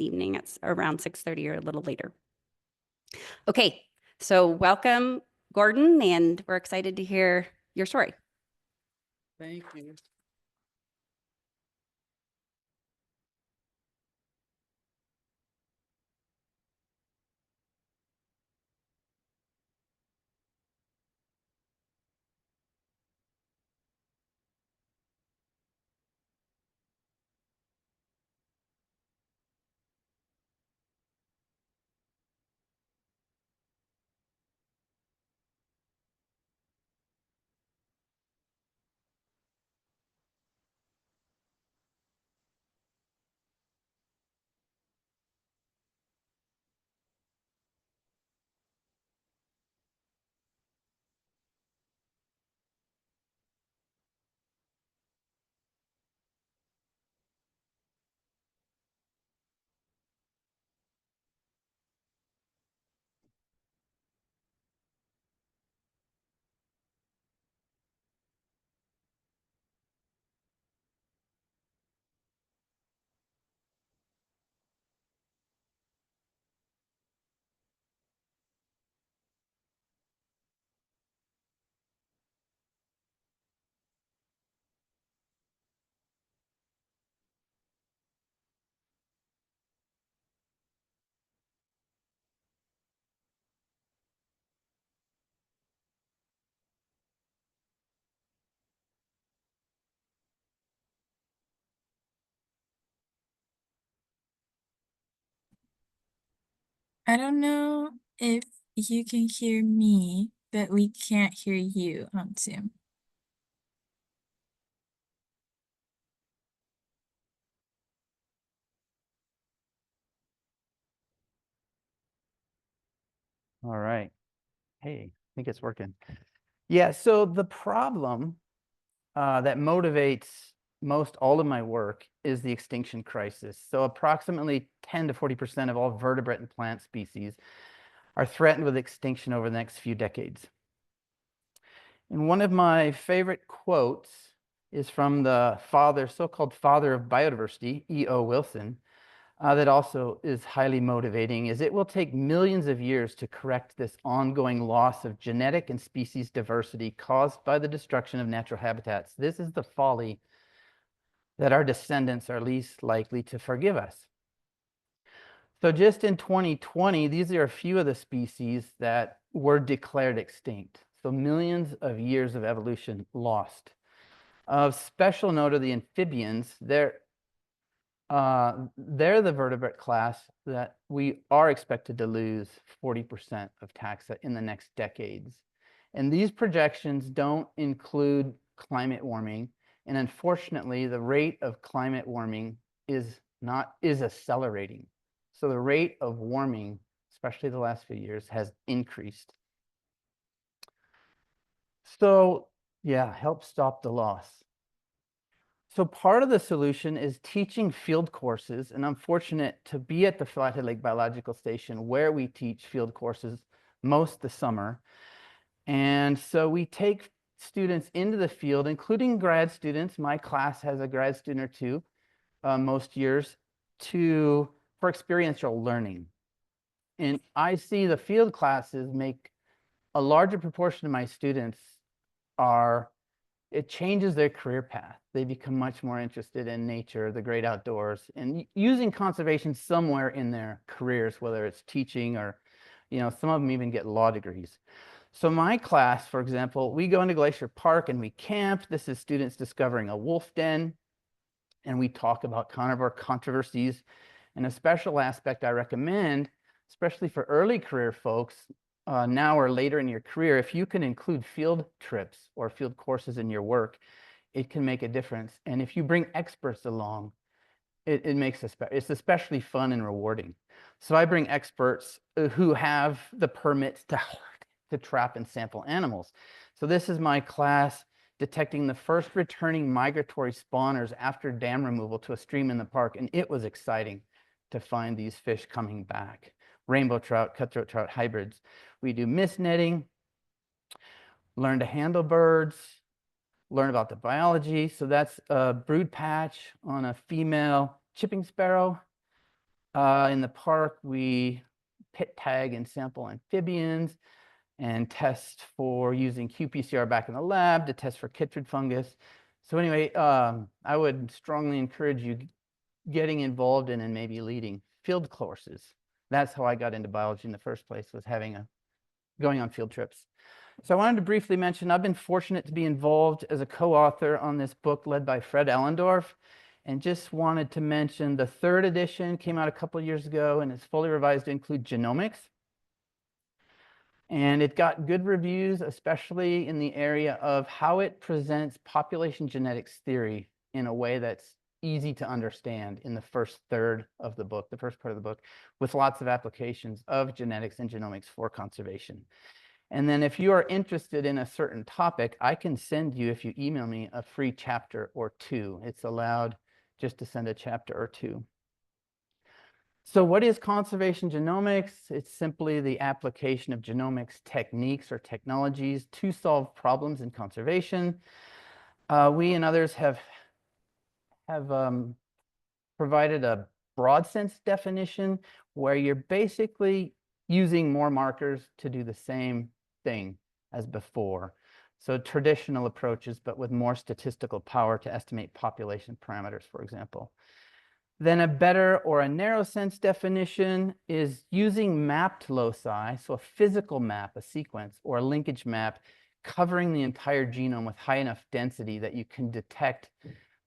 evening. It's around 6:30 or a little later. Okay, so welcome, Gordon, and we're excited to hear your story. Thank you. I don't know if you can hear me, but we can't hear you on Zoom. All right. Hey, I think it's working. Yeah, so the problem that motivates most all of my work is the extinction crisis. So approximately 10 to 40% of all vertebrate and plant species are threatened with extinction over the next few decades. And one of my favorite quotes is from the so-called father of biodiversity, E.O. Wilson, that also is highly motivating, is it will take millions of years to correct this ongoing loss of genetic and species diversity caused by the destruction of natural habitats. This is the folly that our descendants are least likely to forgive us. So just in 2020, these are a few of the species that were declared extinct. So millions of years of evolution lost. Of special note are the amphibians. They're the vertebrate class that we are expected to lose 40% of taxa in the next decades. And these projections don't include climate warming. And unfortunately, the rate of climate warming is accelerating. So the rate of warming, especially the last few years, has increased. So yeah, help stop the loss. So part of the solution is teaching field courses, and I'm fortunate to be at the Flathead Lake Biological Station where we teach field courses most of the summer. And so we take students into the field, including grad students. My class has a grad student or two most years for experiential learning. And I see the field classes make a larger proportion of my students it changes their career path. They become much more interested in nature, the great outdoors, and using conservation somewhere in their careers, whether it's teaching or, some of them even get law degrees. So my class, for example, we go into Glacier Park and we camp. This is students discovering a wolf den, and we talk about carnivore controversies. And a special aspect I recommend, especially for early career folks, now or later in your career, if you can include field trips or field courses in your work, it can make a difference. And if you bring experts along, it makes it's especially fun and rewarding. So I bring experts who have the permits to trap and sample animals. So this is my class detecting the first returning migratory spawners after dam removal to a stream in the park. And it was exciting to find these fish coming back. Rainbow trout, cutthroat trout hybrids. We do mist netting, learn to handle birds, learn about the biology. So that's a brood patch on a female chipping sparrow. In the park, we pit tag and sample amphibians and test for using qPCR back in the lab to test for chytrid fungus. So anyway, I would strongly encourage you getting involved in and maybe leading field courses. That's how I got into biology in the first place, was going on field trips. So I wanted to briefly mention, I've been fortunate to be involved as a co-author on this book led by Fred Ellendorf, and just wanted to mention the third edition came out a couple of years ago and is fully revised to include genomics. And it got good reviews, especially in the area of how it presents population genetics theory in a way that's easy to understand in the first third of the book, the first part of the book, with lots of applications of genetics and genomics for conservation. And then if you are interested in a certain topic, I can send you, if you email me, a free chapter or two. It's allowed just to send a chapter or two. So what is conservation genomics? It's simply the application of genomics techniques or technologies to solve problems in conservation. We and others have provided a broad sense definition where you're basically using more markers to do the same thing as before. So traditional approaches, but with more statistical power to estimate population parameters, for example. Then a better or a narrow sense definition is using mapped loci, so a physical map, a sequence, or a linkage map covering the entire genome with high enough density that you can detect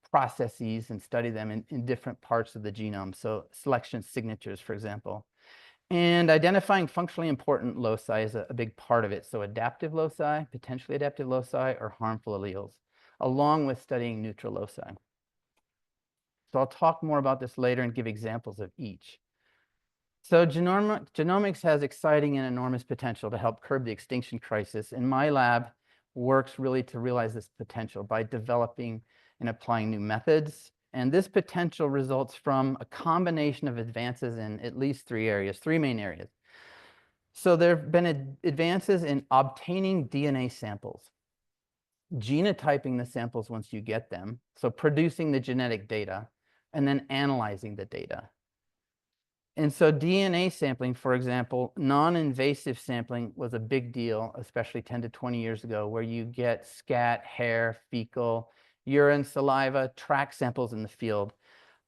processes and study them in different parts of the genome. So selection signatures, for example. And identifying functionally important loci is a big part of it. So adaptive loci, potentially adaptive loci, or harmful alleles, along with studying neutral loci. So I'll talk more about this later and give examples of each. So genomics has exciting and enormous potential to help curb the extinction crisis. And my lab works really to realize this potential by developing and applying new methods. And this potential results from a combination of advances in at least three main areas. So there have been advances in obtaining DNA samples, genotyping the samples once you get them, so producing the genetic data, and then analyzing the data. And so DNA sampling, for example, non-invasive sampling was a big deal, especially 10 to 20 years ago, where you get scat, hair, fecal, urine, saliva, track samples in the field.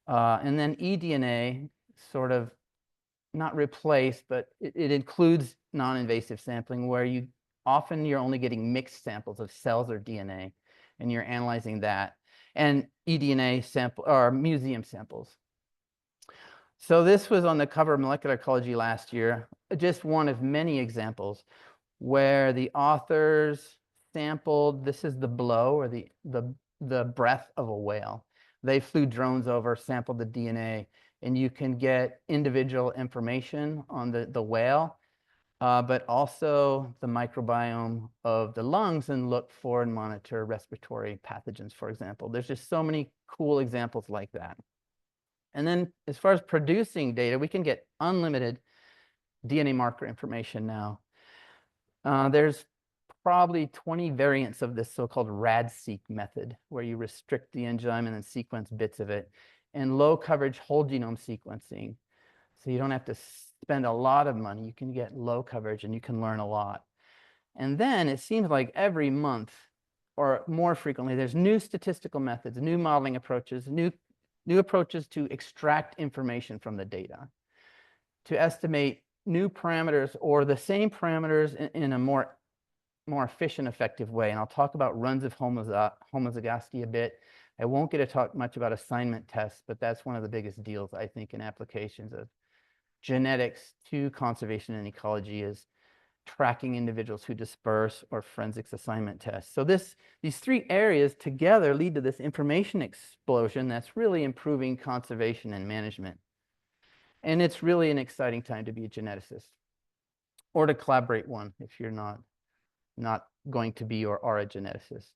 And then eDNA sort of not replaced, but it includes non-invasive sampling, where you're only getting mixed samples of cells or DNA, and you're analyzing that. And eDNA sample or museum samples. So this was on the cover of Molecular Ecology last year, just one of many examples where the authors sampled, this is the blow or the breath of a whale. They flew drones over, sampled the DNA, and you can get individual information on the whale, but also the microbiome of the lungs, and look for and monitor respiratory pathogens, for example. There's just so many cool examples like that. And then as far as producing data, we can get unlimited DNA marker information now. There's probably 20 variants of this so-called RAD-seq method, where you restrict the enzyme and then sequence bits of it, and low coverage whole genome sequencing. So you don't have to spend a lot of money. You can get low coverage and you can learn a lot. And then it seems like every month or more frequently, there's new statistical methods, new modeling approaches, new approaches to extract information from the data, to estimate new parameters or the same parameters in a more efficient, effective way. And I'll talk about runs of homozygosity a bit. I won't get to talk much about assignment tests, but that's one of the biggest deals, I think, in applications of genetics to conservation and ecology, is tracking individuals who disperse, or forensics assignment tests. So these three areas together lead to this information explosion that's really improving conservation and management. And it's really an exciting time to be a geneticist, or to collaborate one if you're not going to be or are a geneticist.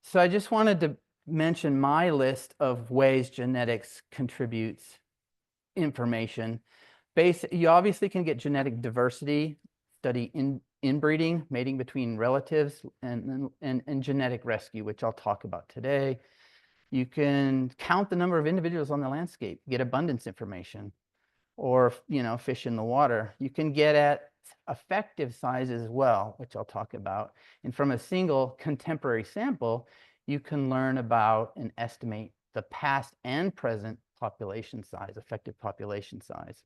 So I just wanted to mention my list of ways genetics contributes information. You obviously can get genetic diversity, study inbreeding, mating between relatives, and genetic rescue, which I'll talk about today. You can count the number of individuals on the landscape, get abundance information. or, fish in the water. You can get at effective sizes as well, which I'll talk about. And from a single contemporary sample, you can learn about and estimate the past and present population size, effective population size.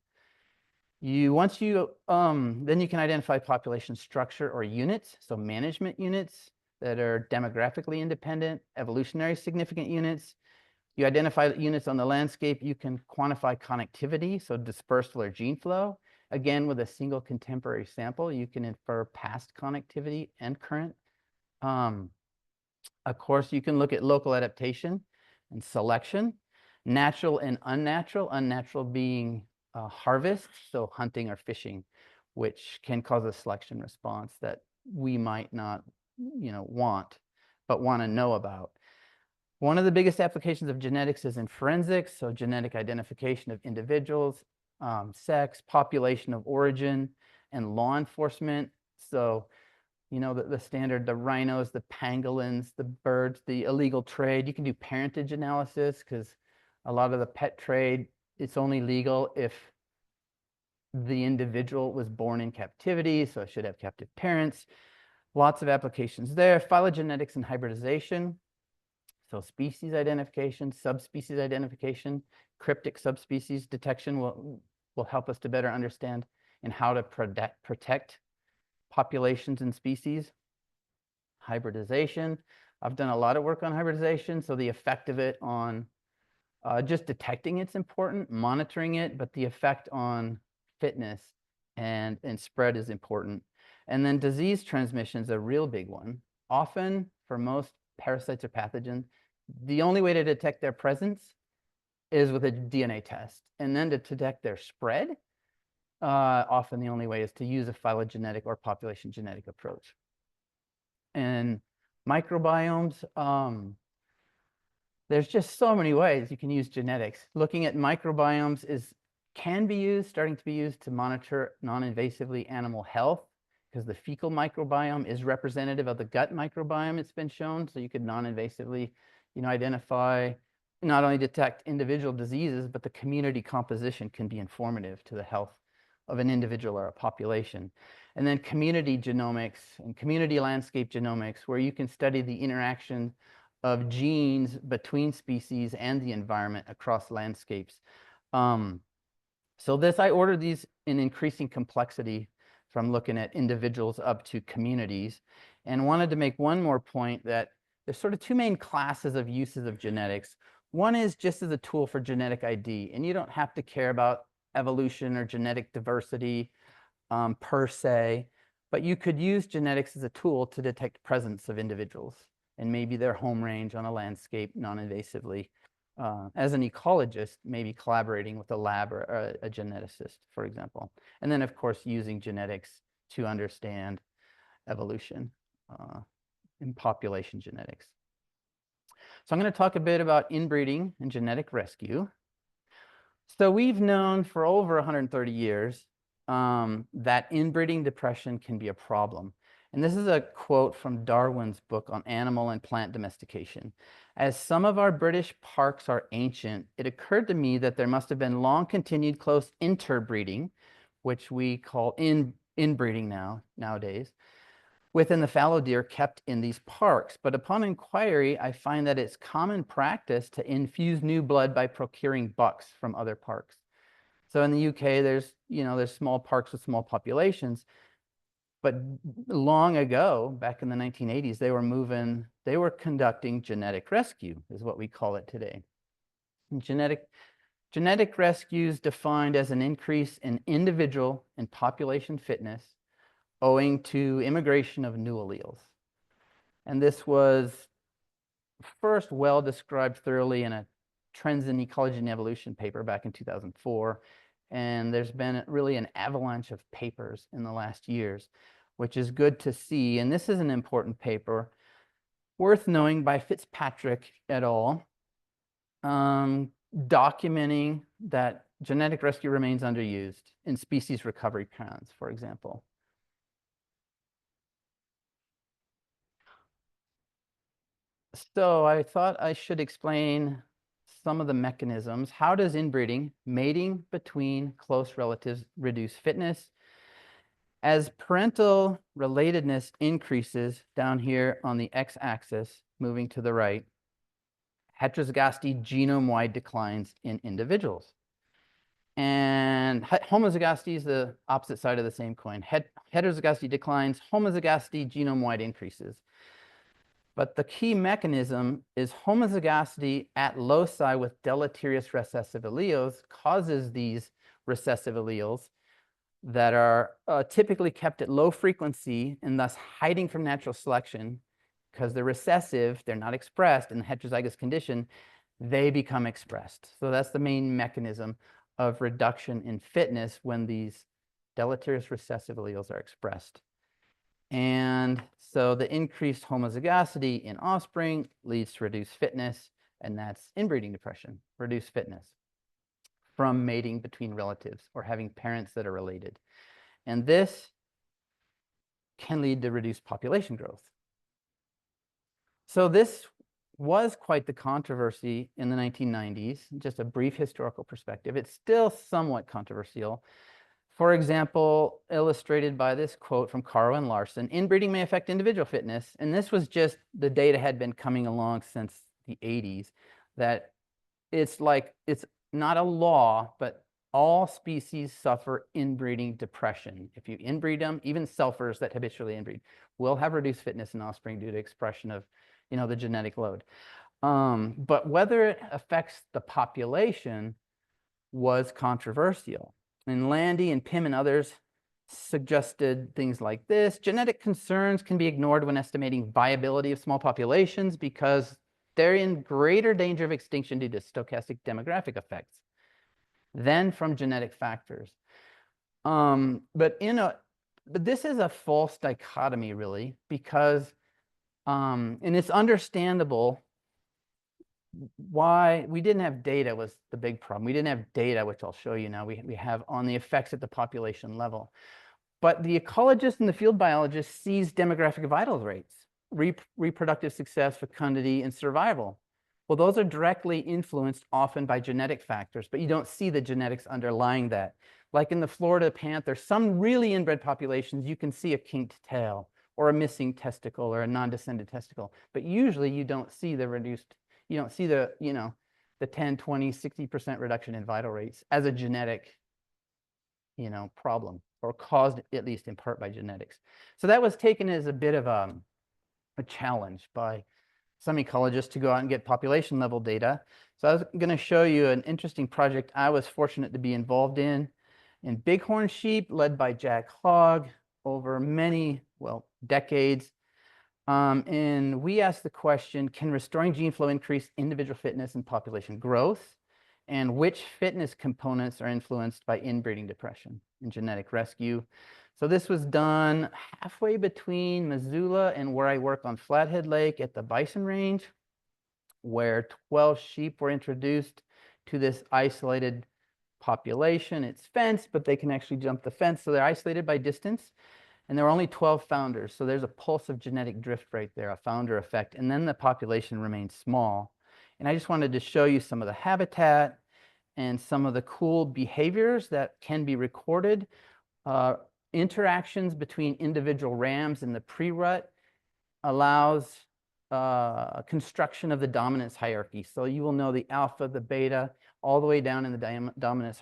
Then you can identify population structure or units, so management units that are demographically independent, evolutionary significant units. You identify units on the landscape. You can quantify connectivity, so dispersal or gene flow. Again, with a single contemporary sample, you can infer past connectivity and current. Of course, you can look at local adaptation and selection, natural and unnatural, unnatural being harvest, so hunting or fishing, which can cause a selection response that we might not, want, but want to know about. One of the biggest applications of genetics is in forensics, so genetic identification of individuals, sex, population of origin, and law enforcement. So, the standard, the rhinos, the pangolins, the birds, the illegal trade. You can do parentage analysis because a lot of the pet trade, it's only legal if the individual was born in captivity, so it should have captive parents. Lots of applications there. Phylogenetics and hybridization. So species identification, subspecies identification, cryptic subspecies detection will help us to better understand and how to protect populations and species. Hybridization. I've done a lot of work on hybridization, so the effect of it on just detecting it's important, monitoring it, but the effect on fitness and spread is important. And then disease transmission is a real big one. Often, for most parasites or pathogens, the only way to detect their presence is with a DNA test. And then to detect their spread, often the only way is to use a phylogenetic or population genetic approach. And microbiomes, there's just so many ways you can use genetics. Looking at microbiomes starting to be used to monitor non-invasively animal health, because the fecal microbiome is representative of the gut microbiome, it's been shown. So you could non-invasively, identify, not only detect individual diseases, but the community composition can be informative to the health of an individual or a population. And then community genomics and community landscape genomics, where you can study the interaction of genes between species and the environment across landscapes. So I ordered these in increasing complexity from looking at individuals up to communities, and wanted to make one more point that there's sort of two main classes of uses of genetics. One is just as a tool for genetic ID, and you don't have to care about evolution or genetic diversity per se, but you could use genetics as a tool to detect presence of individuals and maybe their home range on a landscape non-invasively. As an ecologist, maybe collaborating with a lab or a geneticist, for example. And then, of course, using genetics to understand evolution in population genetics. So I'm going to talk a bit about inbreeding and genetic rescue. So we've known for over 130 years that inbreeding depression can be a problem. And this is a quote from Darwin's book on animal and plant domestication. As some of our British parks are ancient, it occurred to me that there must have been long continued close interbreeding, which we call inbreeding nowadays, within the fallow deer kept in these parks. But upon inquiry, I find that it's common practice to infuse new blood by procuring bucks from other parks. So in the UK, there's small parks with small populations. But long ago, back in the 1980s, they were conducting genetic rescue, is what we call it today. And genetic rescue is defined as an increase in individual and population fitness owing to immigration of new alleles. And this was first well described thoroughly in a Trends in Ecology and Evolution paper back in 2004. And there's been really an avalanche of papers in the last years, which is good to see. And this is an important paper worth knowing by Fitzpatrick et al., documenting that genetic rescue remains underused in species recovery plans, for example. So I thought I should explain some of the mechanisms. How does inbreeding, mating between close relatives, reduce fitness? As parental relatedness increases down here on the x-axis, moving to the right, heterozygosity genome-wide declines in individuals. And homozygosity is the opposite side of the same coin. Heterozygosity declines, homozygosity genome-wide increases. But the key mechanism is homozygosity at loci with deleterious recessive alleles causes these recessive alleles that are typically kept at low frequency and thus hiding from natural selection. Because they're recessive, they're not expressed in the heterozygous condition, they become expressed. So that's the main mechanism of reduction in fitness when these deleterious recessive alleles are expressed. And so the increased homozygosity in offspring leads to reduced fitness, and that's inbreeding depression, reduced fitness from mating between relatives or having parents that are related. And this can lead to reduced population growth. So this was quite the controversy in the 1990s, just a brief historical perspective. It's still somewhat controversial. For example, illustrated by this quote from Caro and Larson, inbreeding may affect individual fitness. And this was just, the data had been coming along since the 80s, that it's not a law, but all species suffer inbreeding depression. If you inbreed them, even selfers that habitually inbreed will have reduced fitness in offspring due to expression of the genetic load. But whether it affects the population was controversial. And Landy and Pym and others suggested things like this. Genetic concerns can be ignored when estimating viability of small populations because they're in greater danger of extinction due to stochastic demographic effects than from genetic factors. But this is a false dichotomy, really, because and it's understandable why we didn't have data was the big problem. We didn't have data, which I'll show you now, we have on the effects at the population level. But the ecologist and the field biologist sees demographic vital rates, reproductive success, fecundity, and survival. Well, those are directly influenced often by genetic factors, but you don't see the genetics underlying that. Like in the Florida panther, some really inbred populations, you can see a kinked tail or a missing testicle or a non-descended testicle. But usually you don't see the reduced, you don't see the, the 10, 20, 60% reduction in vital rates as a genetic, problem, or caused at least in part by genetics. So that was taken as a bit of a challenge by some ecologists to go out and get population level data. So I was going to show you an interesting project I was fortunate to be involved in bighorn sheep, led by Jack Hogg over many, decades. And we asked the question, can restoring gene flow increase individual fitness and population growth? And which fitness components are influenced by inbreeding depression and genetic rescue? So this was done halfway between Missoula and where I work on Flathead Lake at the Bison Range, where 12 sheep were introduced to this isolated population. It's fenced, but they can actually jump the fence. So they're isolated by distance. And there were only 12 founders. So there's a pulse of genetic drift right there, a founder effect. And then the population remains small. And I just wanted to show you some of the habitat and some of the cool behaviors that can be recorded. Interactions between individual rams in the pre-rut allows construction of the dominance hierarchy. So you will know the alpha, the beta, all the way down in the dominance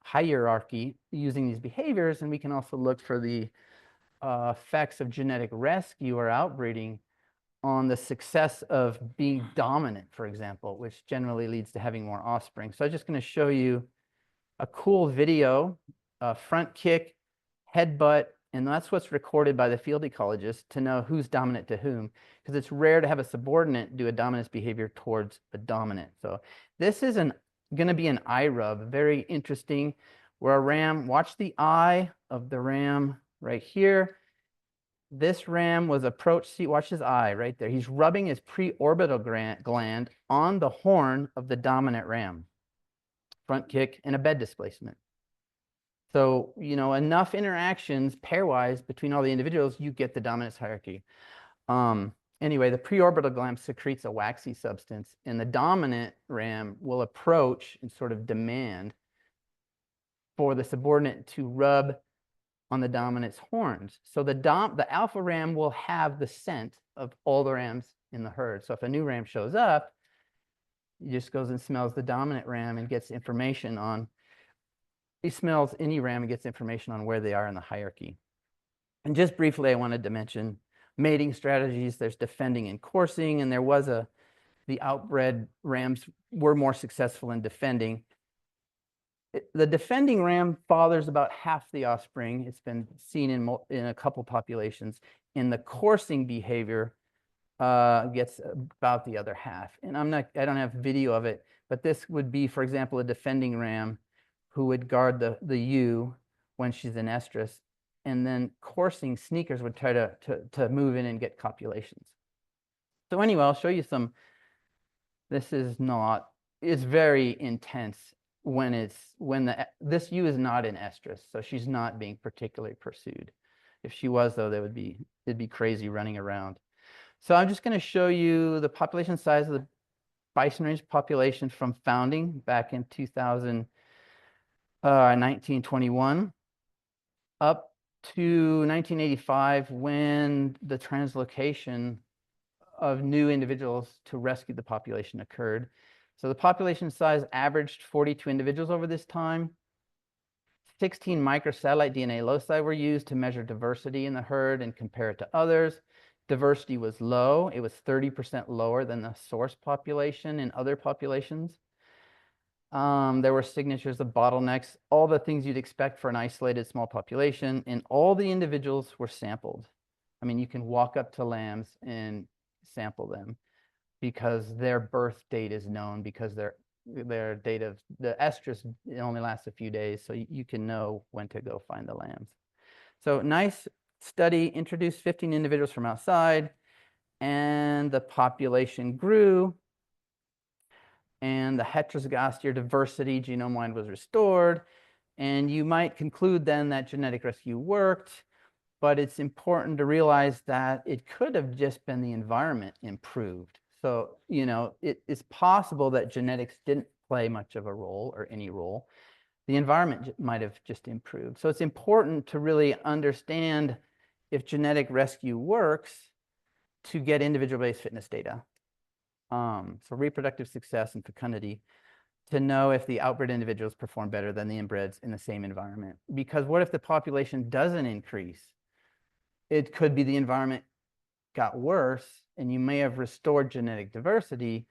hierarchy using these behaviors. And we can also look for the effects of genetic rescue or outbreeding on the success of being dominant, for example, which generally leads to having more offspring. So I'm just going to show you a cool video, front kick, headbutt, and that's what's recorded by the field ecologist to know who's dominant to whom, because it's rare to have a subordinate do a dominance behavior towards a dominant. So this is going to be an eye rub, very interesting, where a ram, watch the eye of the ram right here. This ram was approached, see, watch his eye right there. He's rubbing his preorbital gland on the horn of the dominant ram. Front kick and a bed displacement. So, enough interactions pairwise between all the individuals, you get the dominance hierarchy. anyway, the preorbital gland secretes a waxy substance, and the dominant ram will approach and sort of demand for the subordinate to rub on the dominant's horns. So the alpha ram will have the scent of all the rams in the herd. So if a new ram shows up, he just goes and smells the dominant ram and gets information on, he smells any ram and gets information on where they are in the hierarchy. And just briefly, I wanted to mention mating strategies. There's defending and coursing, and the outbred rams were more successful in defending. The defending ram fathers about half the offspring. It's been seen in a couple populations. In the coursing behavior, gets about the other half. And I don't have video of it, but this would be, for example, a defending ram who would guard the ewe when she's in estrus, and then coursing sneakers would try to move in and get copulations. So anyway, I'll show you some. It's very intense this ewe is not in estrus, so she's not being particularly pursued. If she was, though, it'd be crazy running around. So I'm just going to show you the population size of the bison range population from founding back in 1921 up to 1985, when the translocation of new individuals to rescue the population occurred. So the population size averaged 42 individuals over this time. 16 microsatellite DNA loci were used to measure diversity in the herd and compare it to others. Diversity was low. It was 30% lower than the source population in other populations. There were signatures of bottlenecks, all the things you'd expect for an isolated small population, and all the individuals were sampled. I mean, you can walk up to lambs and sample them because their birth date is known, because their date of the estrus, it only lasts a few days, so you can know when to go find the lambs. So nice study, introduced 15 individuals from outside, and the population grew, and the heterozygosity or diversity genome-wide was restored. And you might conclude then that genetic rescue worked, but it's important to realize that it could have just been the environment improved. So, it is possible that genetics didn't play much of a role or any role. The environment might have just improved. So it's important to really understand if genetic rescue works to get individual-based fitness data. So reproductive success and fecundity, to know if the outbred individuals perform better than the inbreds in the same environment. Because what if the population doesn't increase? It could be the environment got worse, and you may have restored genetic diversity,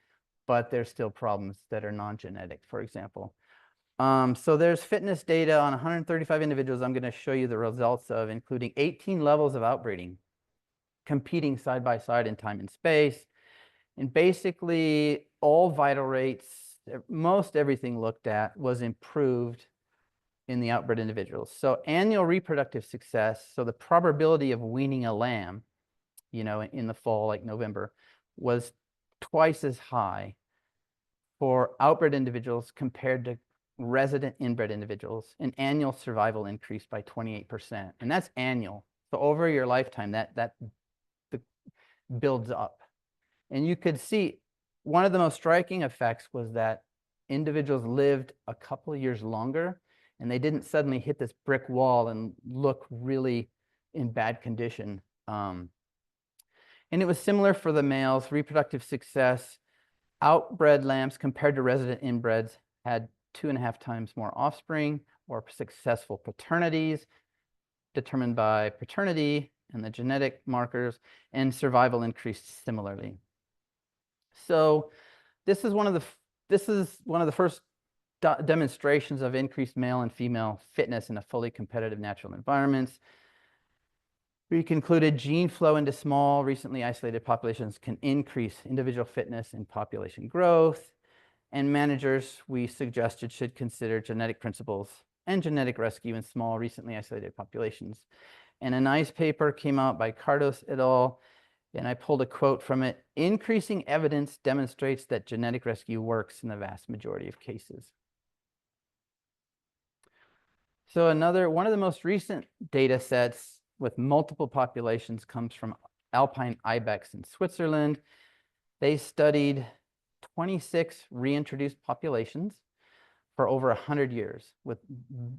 but there's still problems that are non-genetic, for example. So there's fitness data on 135 individuals I'm going to show you the results of, including 18 levels of outbreeding, competing side by side in time and space. And basically, all vital rates, most everything looked at was improved in the outbred individuals. So annual reproductive success, so the probability of weaning a lamb, in the fall, like November, was twice as high for outbred individuals compared to resident inbred individuals. And annual survival increased by 28%. And that's annual. So over your lifetime, that builds up. And you could see one of the most striking effects was that individuals lived a couple of years longer, and they didn't suddenly hit this brick wall and look really in bad condition. And it was similar for the males. Reproductive success, outbred lambs compared to resident inbreds had 2.5 times more offspring, or successful paternities determined by paternity and the genetic markers, and survival increased similarly. So this is one of the first demonstrations of increased male and female fitness in a fully competitive natural environments. We concluded gene flow into small, recently isolated populations can increase individual fitness and population growth. And managers, we suggested, should consider genetic principles and genetic rescue in small, recently isolated populations. And a nice paper came out by Cardos et al., and I pulled a quote from it: "Increasing evidence demonstrates that genetic rescue works in the vast majority of cases." So one of the most recent data sets with multiple populations comes from alpine ibex in Switzerland. They studied 26 reintroduced populations for over 100 years with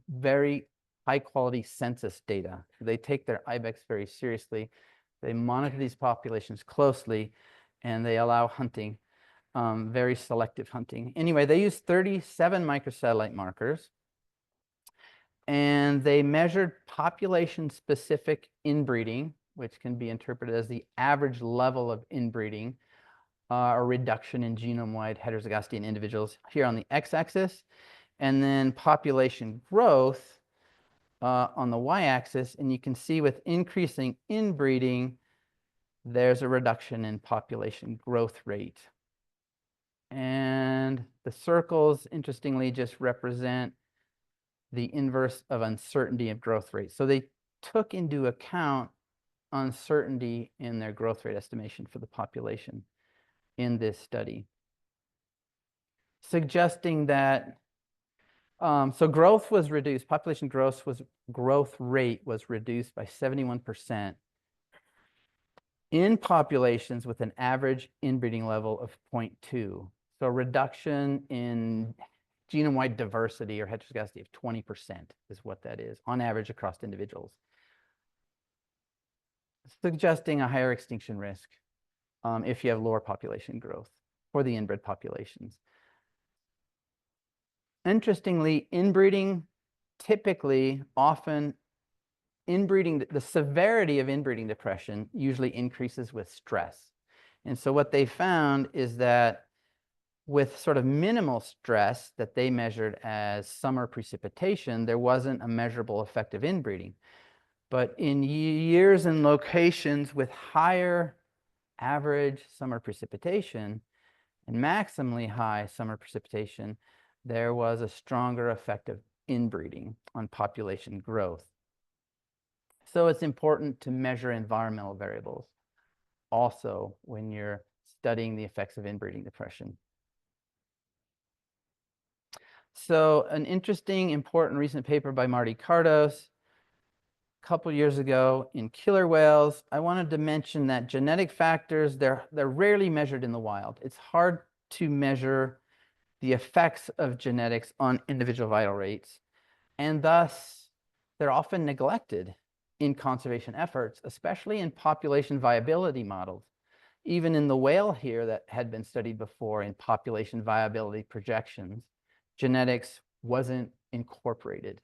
very high quality census data. They take their ibex very seriously. They monitor these populations closely, and they allow hunting, very selective hunting. Anyway, they used 37 microsatellite markers, and they measured population-specific inbreeding, which can be interpreted as the average level of inbreeding, or reduction in genome-wide heterozygosity in individuals here on the x-axis, and then population growth on the y-axis. And you can see with increasing inbreeding, there's a reduction in population growth rate. And the circles, interestingly, just represent the inverse of uncertainty of growth rate. So they took into account uncertainty in their growth rate estimation for the population in this study, suggesting that so growth was reduced, population growth rate was reduced by 71% in populations with an average inbreeding level of 0.2. So a reduction in genome-wide diversity or heterozygosity of 20% is what that is on average across individuals, suggesting a higher extinction risk if you have lower population growth for the inbred populations. Interestingly, inbreeding typically, often inbreeding, the severity of inbreeding depression usually increases with stress. And so what they found is that with sort of minimal stress that they measured as summer precipitation, there wasn't a measurable effect of inbreeding. But in years and locations with higher average summer precipitation and maximally high summer precipitation, there was a stronger effect of inbreeding on population growth. So it's important to measure environmental variables also when you're studying the effects of inbreeding depression. So an interesting, important recent paper by Marty Kardos a couple years ago in killer whales. I wanted to mention that genetic factors, they're rarely measured in the wild. It's hard to measure the effects of genetics on individual vital rates, and thus they're often neglected in conservation efforts, especially in population viability models. Even in the whale here that had been studied before in population viability projections, genetics wasn't incorporated.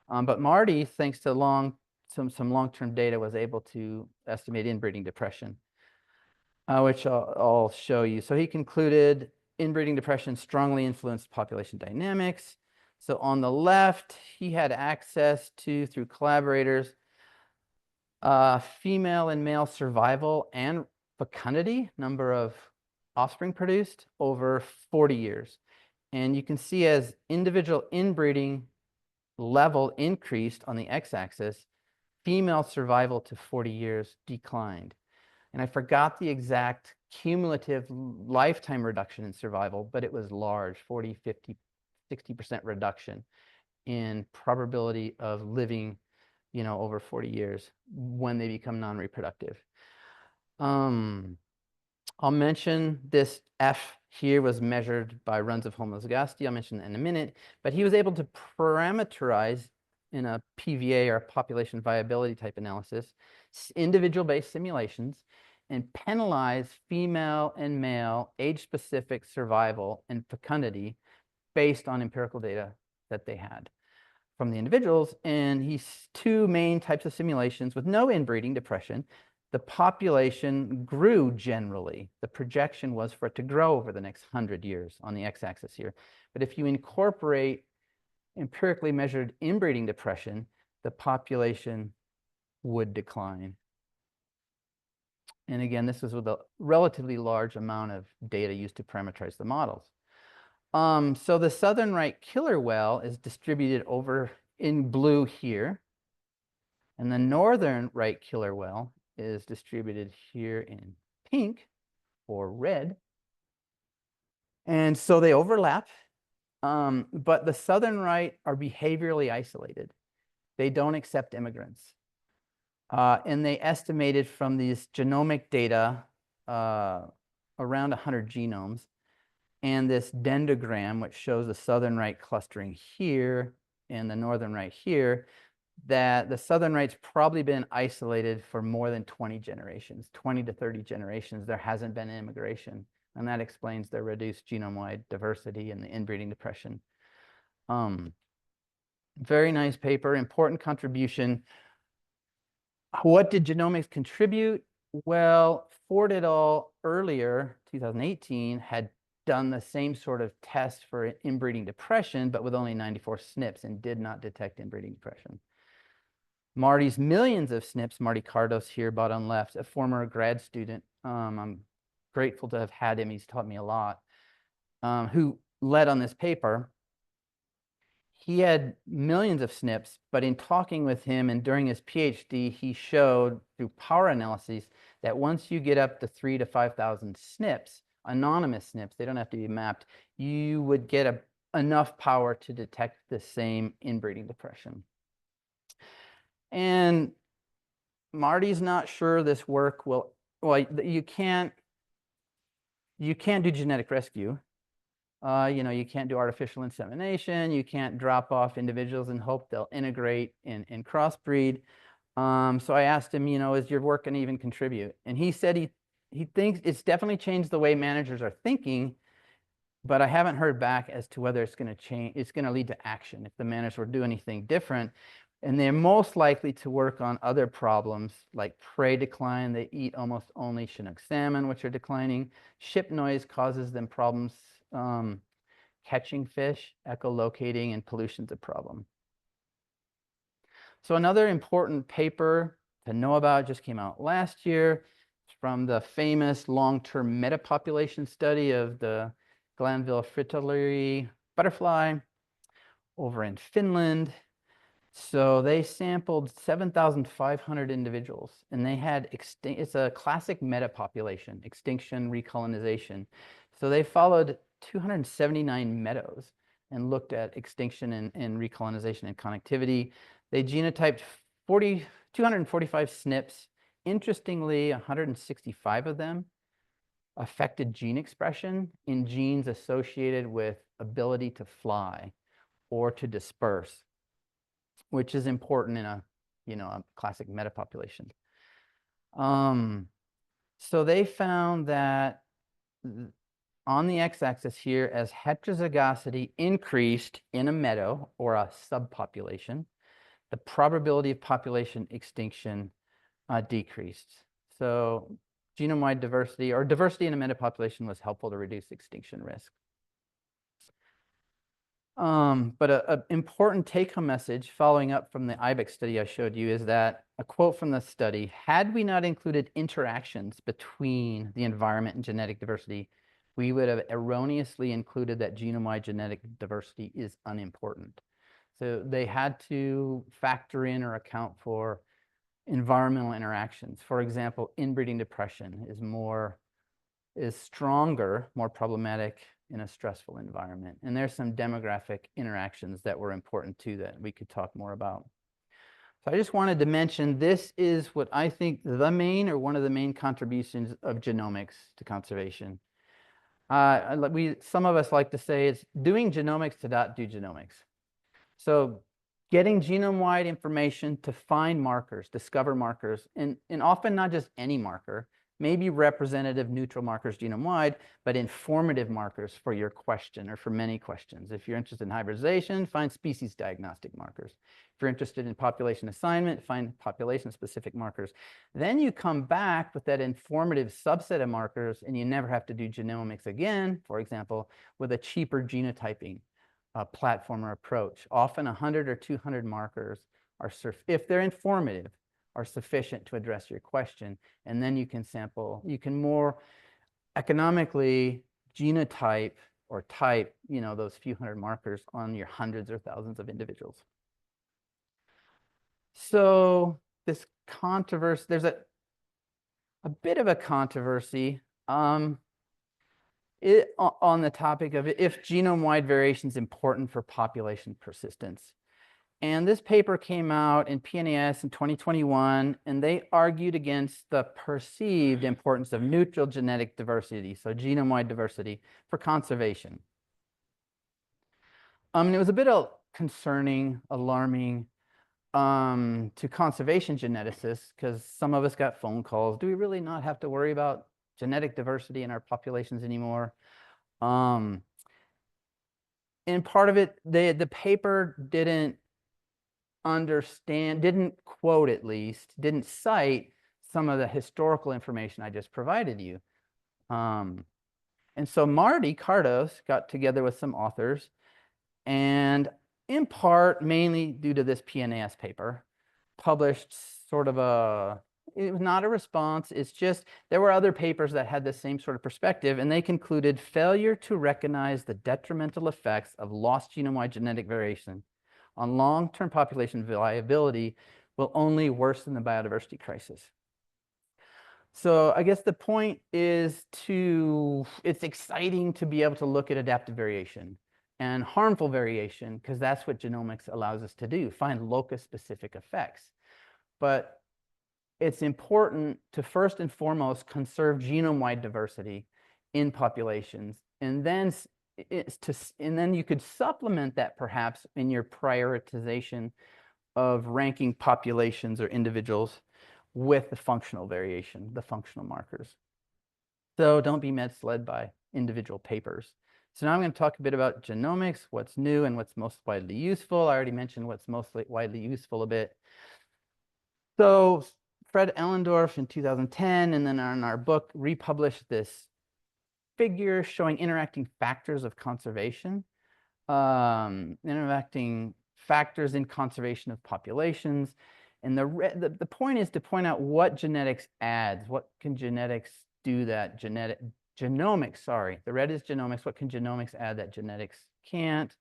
But Marty, thanks to some long-term data, was able to estimate inbreeding depression, which I'll show you. So he concluded inbreeding depression strongly influenced population dynamics. So on the left, he had access to, through collaborators, female and male survival and fecundity, number of offspring produced over 40 years. And you can see as individual inbreeding level increased on the x-axis, female survival to 40 years declined. And I forgot the exact cumulative lifetime reduction in survival, but it was large, 40, 50, 60% reduction in probability of living, over 40 years when they become non-reproductive. I'll mention this F here was measured by runs of homozygosity. I'll mention that in a minute, but he was able to parameterize in a PVA or population viability type analysis, individual-based simulations, and penalize female and male age-specific survival and fecundity based on empirical data that they had from the individuals. And he's two main types of simulations with no inbreeding depression. The population grew generally. The projection was for it to grow over the next 100 years on the x-axis here. But if you incorporate empirically measured inbreeding depression, the population would decline. And again, this was with a relatively large amount of data used to parameterize the models. So the southern right killer whale is distributed over in blue here. And the northern right killer whale is distributed here in pink or red. And so they overlap. But the southern right are behaviorally isolated. They don't accept immigrants. And they estimated from these genomic data around 100 genomes, and this dendrogram, which shows the southern right clustering here and the northern right here, that the southern right's probably been isolated for more than 20 generations, 20 to 30 generations. There hasn't been immigration, and that explains the reduced genome-wide diversity and the inbreeding depression. Very nice paper, important contribution. What did genomics contribute? Well, Ford et al. Earlier, 2018, had done the same sort of test for inbreeding depression, but with only 94 SNPs, and did not detect inbreeding depression. Marty's millions of SNPs, Marty Cardos here, bottom left, a former grad student. I'm grateful to have had him. He's taught me a lot. Who led on this paper. He had millions of SNPs, but in talking with him and during his PhD, he showed through power analyses that once you get up to 3,000 to 5,000 SNPs, anonymous SNPs, they don't have to be mapped, you would get enough power to detect the same inbreeding depression. And Marty's not sure this work will, well, you can't do genetic rescue. You can't do artificial insemination. You can't drop off individuals and hope they'll integrate and crossbreed. So I asked him, is your work going to even contribute? And he said he thinks it's definitely changed the way managers are thinking, but I haven't heard back as to whether it's going to change. It's going to lead to action if the managers will do anything different. And they're most likely to work on other problems like prey decline. They eat almost only Chinook salmon, which are declining. Ship noise causes them problems. Catching fish, echolocating, and pollution's a problem. So another important paper to know about just came out last year. It's from the famous long-term metapopulation study of the Glanville fritillary butterfly over in Finland. So they sampled 7,500 individuals, and they had it's a classic metapopulation, extinction, recolonization. So they followed 279 meadows and looked at extinction and recolonization and connectivity. They genotyped 245 SNPs. Interestingly, 165 of them affected gene expression in genes associated with ability to fly or to disperse, which is important in a classic metapopulation. So they found that on the x-axis here, as heterozygosity increased in a meadow or a subpopulation, the probability of population extinction decreased. So genome-wide diversity or diversity in a metapopulation was helpful to reduce extinction risk. But an important take-home message following up from the IBEX study I showed you is that a quote from the study: had we not included interactions between the environment and genetic diversity, we would have erroneously included that genome-wide genetic diversity is unimportant. So they had to factor in or account for environmental interactions. For example, inbreeding depression is stronger, more problematic in a stressful environment. And there's some demographic interactions that were important too that we could talk more about. So I just wanted to mention this is what I think the main or one of the main contributions of genomics to conservation. Some of us like to say it's doing genomics to not do genomics. So getting genome-wide information to find markers, discover markers, and often not just any marker, maybe representative neutral markers genome-wide, but informative markers for your question or for many questions. If you're interested in hybridization, find species diagnostic markers. If you're interested in population assignment, find population-specific markers. Then you come back with that informative subset of markers, and you never have to do genomics again, for example, with a cheaper genotyping platform or approach. Often 100 or 200 markers are, if they're informative, are sufficient to address your question. And then you can sample, you can more economically genotype or type, those few hundred markers on your hundreds or thousands of individuals. So this controversy, there's a bit of a controversy on the topic of if genome-wide variation is important for population persistence. And this paper came out in PNAS in 2021, and they argued against the perceived importance of neutral genetic diversity, so genome-wide diversity, for conservation. And it was a bit concerning, alarming to conservation geneticists, because some of us got phone calls. Do we really not have to worry about genetic diversity in our populations anymore? And part of it, the paper didn't quote, at least, didn't cite some of the historical information I just provided you. And so Marty Cardos got together with some authors, and in part, mainly due to this PNAS paper, published sort of it was not a response, it's just there were other papers that had the same sort of perspective, and they concluded failure to recognize the detrimental effects of lost genome-wide genetic variation on long-term population viability will only worsen the biodiversity crisis. So I guess the point is it's exciting to be able to look at adaptive variation and harmful variation, because that's what genomics allows us to do, find locus-specific effects. But it's important to first and foremost conserve genome-wide diversity in populations, and then you could supplement that perhaps in your prioritization of ranking populations or individuals with the functional variation, the functional markers. So don't be misled by individual papers. So now I'm going to talk a bit about genomics, what's new and what's most widely useful. I already mentioned what's most widely useful a bit. So Fred Ellendorf in 2010, and then in our book, republished this figure showing interacting factors of conservation, interacting factors in conservation of populations. And the point is to point out what genetics adds. What can genetics do that genomics, sorry. The red is genomics. What can genomics add that genetics can't?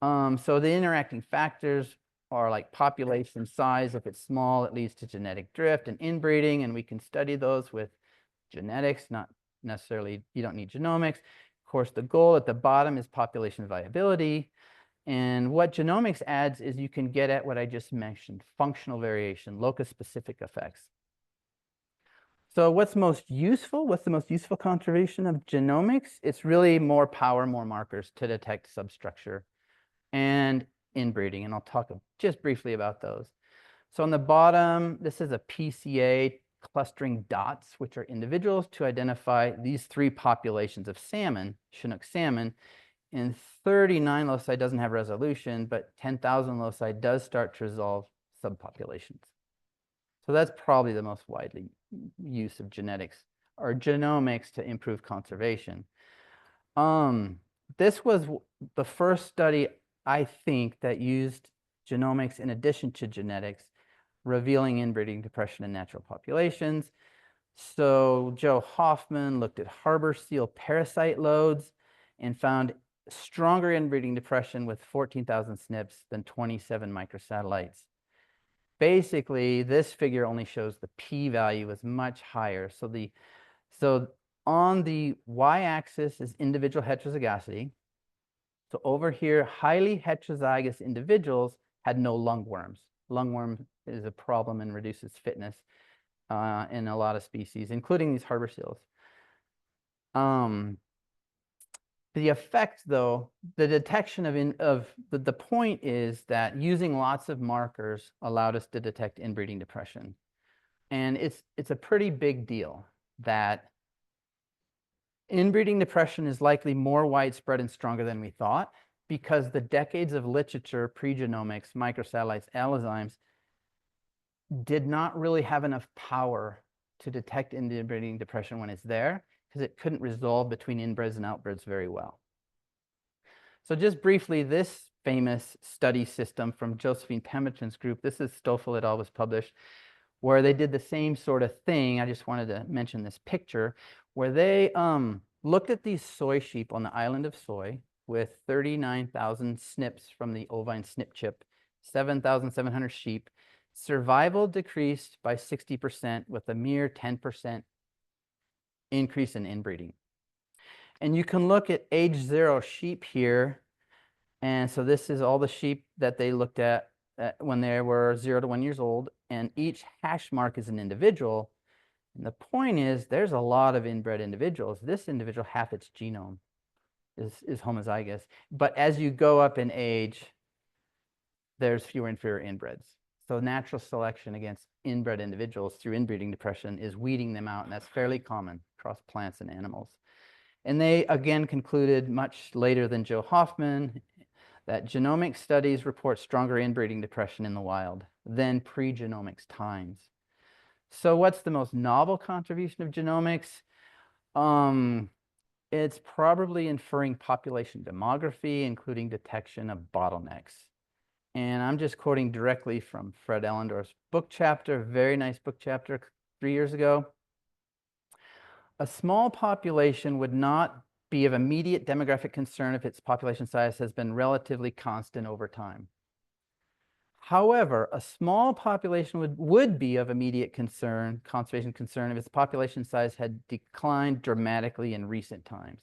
So the interacting factors are like population size. If it's small, it leads to genetic drift and inbreeding, and we can study those with genetics, not necessarily, you don't need genomics. Of course, the goal at the bottom is population viability. And what genomics adds is you can get at what I just mentioned, functional variation, locus-specific effects. So what's most useful? What's the most useful conservation of genomics? It's really more power, more markers to detect substructure and inbreeding. And I'll talk just briefly about those. So on the bottom, this is a PCA clustering dots, which are individuals, to identify these three populations of salmon, Chinook salmon. In 39 loci doesn't have resolution, but 10,000 loci does start to resolve subpopulations. So that's probably the most widely use of genetics or genomics to improve conservation. This was the first study, I think, that used genomics in addition to genetics, revealing inbreeding depression in natural populations. So Joe Hoffman looked at harbor seal parasite loads and found stronger inbreeding depression with 14,000 SNPs than 27 microsatellites. Basically, this figure only shows the p-value is much higher. So on the y-axis is individual heterozygosity. So over here, highly heterozygous individuals had no lungworms. Lungworm is a problem and reduces fitness in a lot of species, including these harbor seals. The effect, though, the detection the point is that using lots of markers allowed us to detect inbreeding depression. And it's a pretty big deal that inbreeding depression is likely more widespread and stronger than we thought, because the decades of literature, pre-genomics, microsatellites, allozymes, did not really have enough power to detect inbreeding depression when it's there, because it couldn't resolve between inbreds and outbreds very well. So just briefly, this famous study system from Josephine Pemberton's group, this is Stoffel et al. Was published, where they did the same sort of thing. I just wanted to mention this picture, where they looked at these soy sheep on the island of Soy with 39,000 SNPs from the ovine SNP chip, 7,700 sheep. Survival decreased by 60% with a mere 10% increase in inbreeding. And you can look at age 0 sheep here. And so this is all the sheep that they looked at when they were 0 to 1 years old, and each hash mark is an individual. And the point is, there's a lot of inbred individuals. This individual, half its genome is homozygous. But as you go up in age, there's fewer and fewer inbreds. So natural selection against inbred individuals through inbreeding depression is weeding them out, and that's fairly common across plants and animals. And they, again, concluded much later than Joe Hoffman that genomic studies report stronger inbreeding depression in the wild than pre-genomics times. So what's the most novel contribution of genomics? It's probably inferring population demography, including detection of bottlenecks. And I'm just quoting directly from Fred Ellendorf's book chapter, very nice book chapter 3 years ago. A small population would not be of immediate demographic concern if its population size has been relatively constant over time. However, a small population would be of immediate concern, conservation concern, if its population size had declined dramatically in recent times.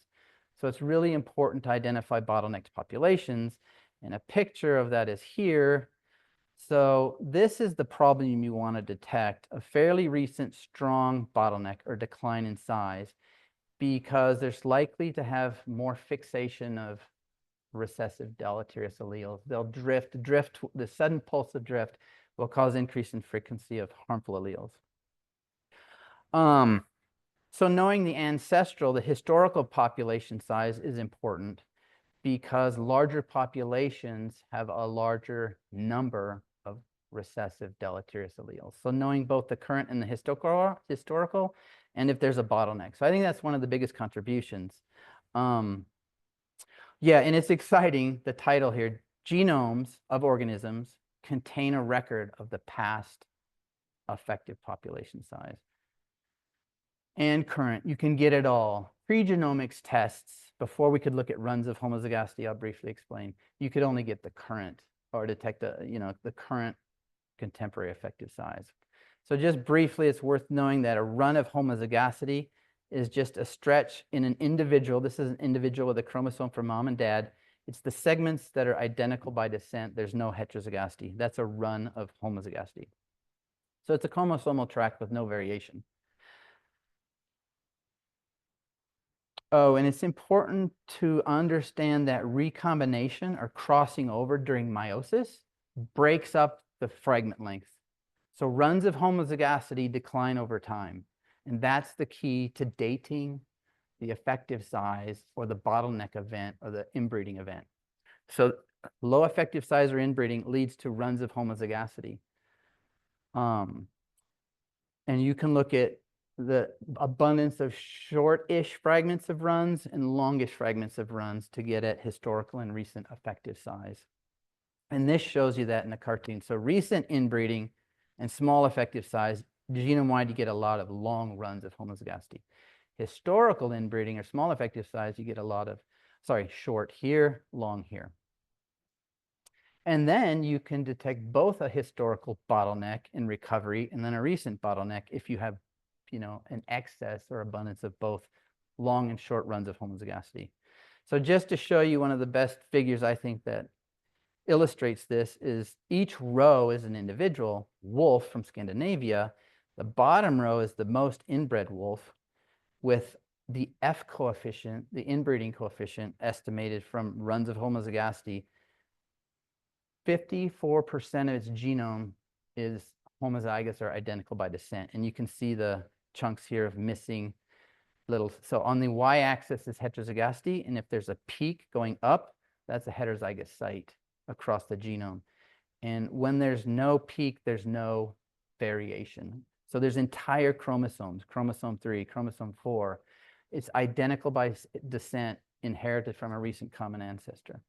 So it's really important to identify bottlenecked populations, and a picture of that is here. So this is the problem you want to detect, a fairly recent strong bottleneck or decline in size, because there's likely to have more fixation of recessive deleterious alleles. They'll drift, the sudden pulse of drift will cause increase in frequency of harmful alleles. So knowing the historical population size is important because larger populations have a larger number of recessive deleterious alleles. So knowing both the current and the historical, and if there's a bottleneck. So I think that's one of the biggest contributions. Yeah, and it's exciting, the title here, genomes of organisms contain a record of the past effective population size. And current, you can get it all. Pre-genomics tests, before we could look at runs of homozygosity, I'll briefly explain, you could only get the current or detect the current contemporary effective size. So just briefly, it's worth knowing that a run of homozygosity is just a stretch in an individual. This is an individual with a chromosome for mom and dad. It's the segments that are identical by descent. There's no heterozygosity. That's a run of homozygosity. So it's a chromosomal tract with no variation. Oh, and it's important to understand that recombination or crossing over during meiosis breaks up the fragment length. So runs of homozygosity decline over time. And that's the key to dating the effective size or the bottleneck event or the inbreeding event. So low effective size or inbreeding leads to runs of homozygosity. And you can look at the abundance of short-ish fragments of runs and longish fragments of runs to get at historical and recent effective size. And this shows you that in the cartoon. So recent inbreeding and small effective size, genome-wide, you get a lot of long runs of homozygosity. Historical inbreeding or small effective size, you get a lot of, short here, long here. And then you can detect both a historical bottleneck in recovery and then a recent bottleneck if you have, an excess or abundance of both long and short runs of homozygosity. So just to show you one of the best figures I think that illustrates this is each row is an individual wolf from Scandinavia. The bottom row is the most inbred wolf with the F coefficient, the inbreeding coefficient estimated from runs of homozygosity. 54% of its genome is homozygous or identical by descent. And you can see the chunks here of missing little. So on the y-axis is heterozygosity. And if there's a peak going up, that's a heterozygous site across the genome. And when there's no peak, there's no variation. So there's entire chromosomes, chromosome 3, chromosome 4. It's identical by descent, inherited from a recent common ancestor.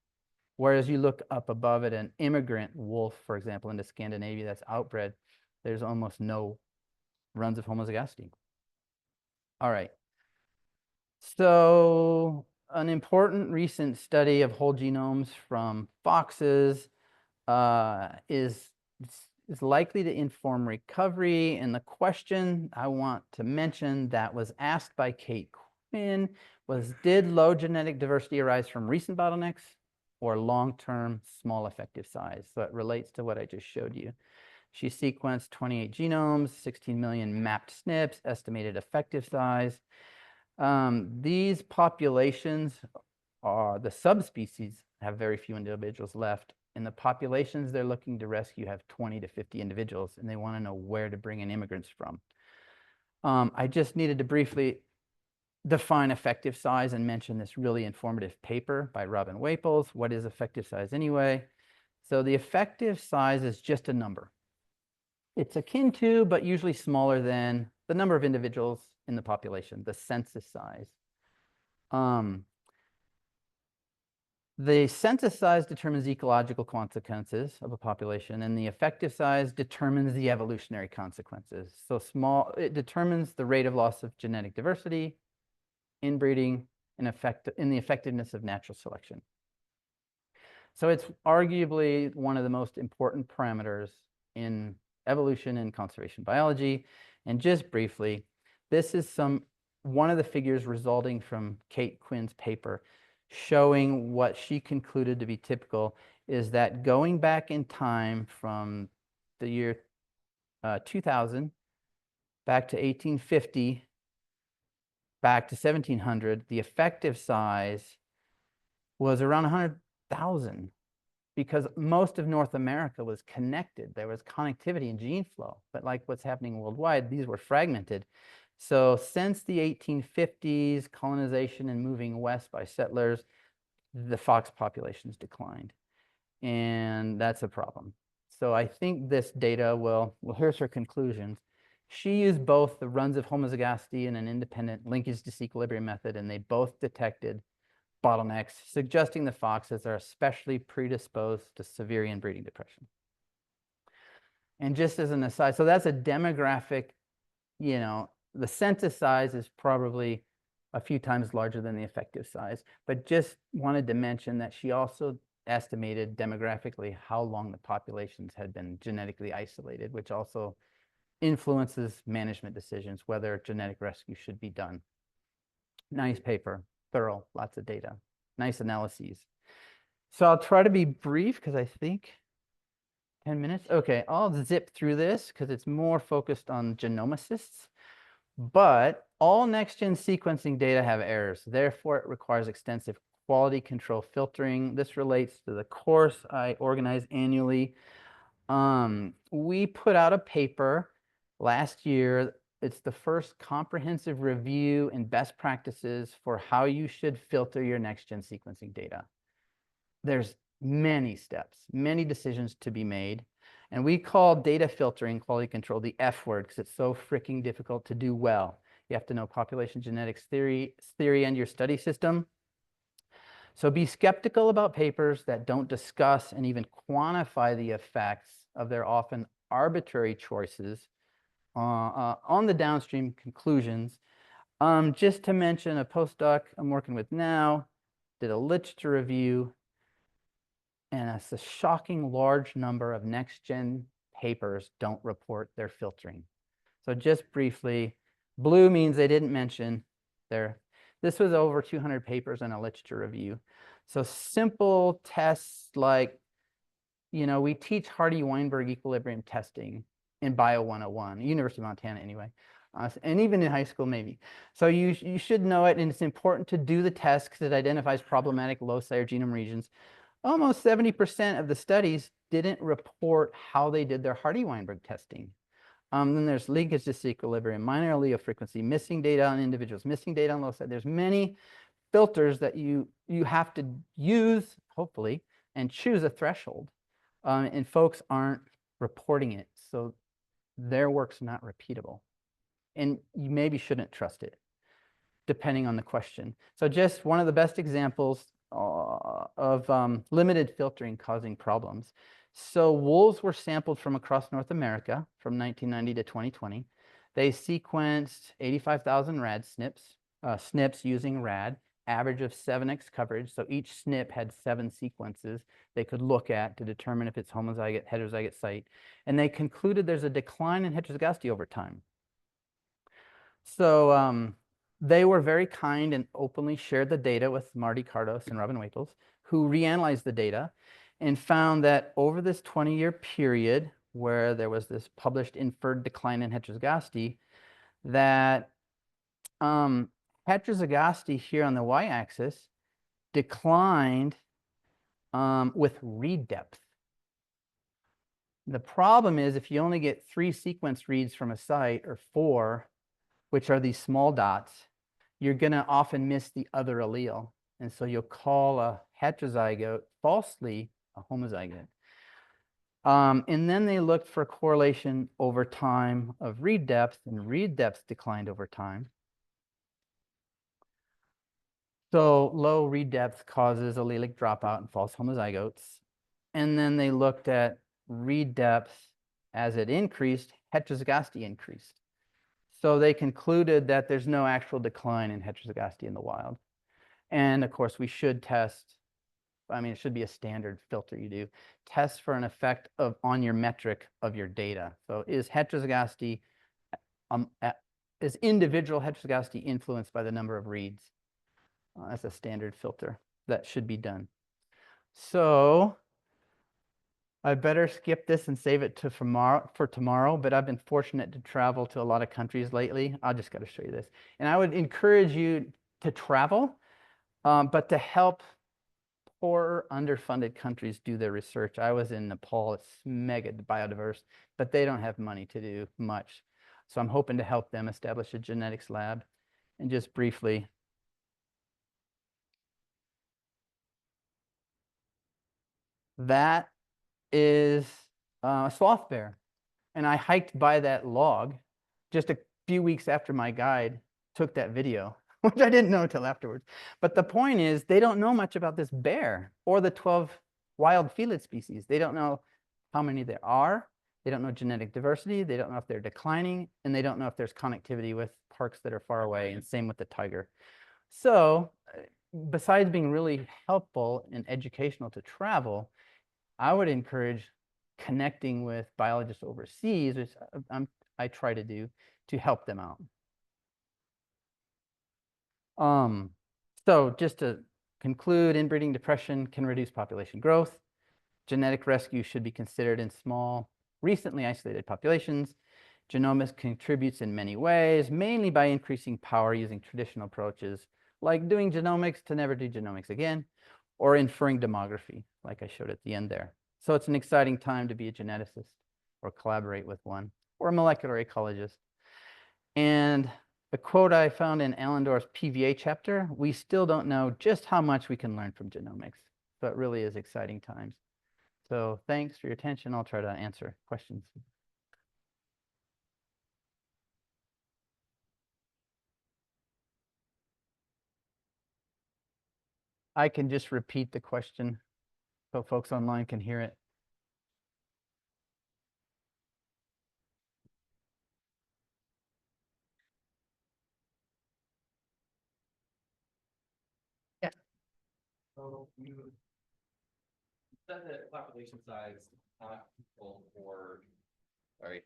Whereas you look up above at an immigrant wolf, for example, into Scandinavia that's outbred, there's almost no runs of homozygosity. All right. So an important recent study of whole genomes from foxes is likely to inform recovery. And the question I want to mention that was asked by Kate Quinn was, did low genetic diversity arise from recent bottlenecks or long-term small effective size. So it relates to what I just showed you. She sequenced 28 genomes, 16 million mapped SNPs, estimated effective size. These populations are the subspecies have very few individuals left. In the populations they're looking to rescue have 20 to 50 individuals, and they want to know where to bring in immigrants from. I just needed to briefly define effective size and mention this really informative paper by Robin Waples. What is effective size anyway? So the effective size is just a number. It's akin to, but usually smaller than, the number of individuals in the population, the census size. The census size determines ecological consequences of a population, and the effective size determines the evolutionary consequences. So small, it determines the rate of loss of genetic diversity, inbreeding, and in the effectiveness of natural selection. So it's arguably one of the most important parameters in evolution and conservation biology. And just briefly, this is one of the figures resulting from Kate Quinn's paper, showing what she concluded to be typical is that going back in time from the year 2000 back to 1850, back to 1700, the effective size was around 100,000 because most of North America was connected. There was connectivity and gene flow, but like what's happening worldwide, these were fragmented. So since the 1850s, colonization and moving west by settlers, the fox populations declined. And that's a problem. So I think this data well, here's her conclusions. She used both the runs of homozygosity and an independent linkage disequilibrium method, and they both detected bottlenecks, suggesting the foxes are especially predisposed to severe inbreeding depression. And just as an aside, so that's a demographic, the census size is probably a few times larger than the effective size, but just wanted to mention that she also estimated demographically how long the populations had been genetically isolated, which also influences management decisions, whether genetic rescue should be done. Nice paper, thorough, lots of data, nice analyses. So I'll try to be brief because I think 10 minutes. Okay, I'll zip through this because it's more focused on genomicists. But all next-gen sequencing data have errors. Therefore, it requires extensive quality control filtering. This relates to the course I organize annually. We put out a paper last year. It's the first comprehensive review and best practices for how you should filter your next-gen sequencing data. There's many steps, many decisions to be made. And we call data filtering, quality control, the F word, because it's so freaking difficult to do well. You have to know population genetics theory and your study system. So be skeptical about papers that don't discuss and even quantify the effects of their often arbitrary choices on the downstream conclusions. Just to mention a postdoc I'm working with now, did a literature review, and it's a shocking large number of next-gen papers don't report their filtering. So just briefly, blue means they didn't mention their, this was over 200 papers in a literature review. So simple tests like, we teach Hardy-Weinberg equilibrium testing in Bio 101, University of Montana anyway, and even in high school maybe. So you should know it, and it's important to do the test because it identifies problematic loci or genome regions. Almost 70% of the studies didn't report how they did their Hardy-Weinberg testing. Then there's linkage disequilibrium, minor allele frequency, missing data on individuals, missing data on loci. There's many filters that you have to use, hopefully, and choose a threshold. And folks aren't reporting it, so their work's not repeatable. And you maybe shouldn't trust it, depending on the question. So just one of the best examples of limited filtering causing problems. So wolves were sampled from across North America from 1990 to 2020. They sequenced 85,000 rad SNPs using rad, average of 7x coverage. So each SNP had 7 sequences they could look at to determine if it's homozygote, heterozygote site. And they concluded there's a decline in heterozygosity over time. So they were very kind and openly shared the data with Marty Cardos and Robin Waples, who reanalyzed the data and found that over this 20-year period where there was this published inferred decline in heterozygosity, that heterozygosity here on the y-axis declined with read depth. The problem is if you only get 3 sequence reads from a site, or 4, which are these small dots, you're going to often miss the other allele. And so you'll call a heterozygote falsely a homozygote. And then they looked for correlation over time of read depth, and read depth declined over time. So low read depth causes allelic dropout and false homozygotes. And then they looked at read depth as it increased, heterozygosity increased. So they concluded that there's no actual decline in heterozygosity in the wild. And of course, we should test, I mean, it should be a standard filter you do, test for an effect on your metric of your data. So is heterozygosity, is individual heterozygosity influenced by the number of reads? That's a standard filter that should be done. So I better skip this and save it for tomorrow, but I've been fortunate to travel to a lot of countries lately. I just got to show you this. And I would encourage you to travel, but to help poorer, underfunded countries do their research. I was in Nepal. It's mega biodiverse, but they don't have money to do much. So I'm hoping to help them establish a genetics lab. And just briefly, that is a sloth bear. And I hiked by that log just a few weeks after my guide took that video, which I didn't know until afterwards. But the point is, they don't know much about this bear or the 12 wild felid species. They don't know how many there are. They don't know genetic diversity. They don't know if they're declining. And they don't know if there's connectivity with parks that are far away. And same with the tiger. So besides being really helpful and educational to travel, I would encourage connecting with biologists overseas, which I try to do, to help them out. So just to conclude, inbreeding depression can reduce population growth. Genetic rescue should be considered in small, recently isolated populations. Genomics contributes in many ways, mainly by increasing power using traditional approaches, like doing genomics to never do genomics again, or inferring demography, like I showed at the end there. So it's an exciting time to be a geneticist or collaborate with one, or a molecular ecologist. And a quote I found in Allendorf's PVA chapter, we still don't know just how much we can learn from genomics. So it really is exciting times. So thanks for your attention. I'll try to answer questions. I can just repeat the question so folks online can hear it. Yeah. So you said that population size is not control for, sorry.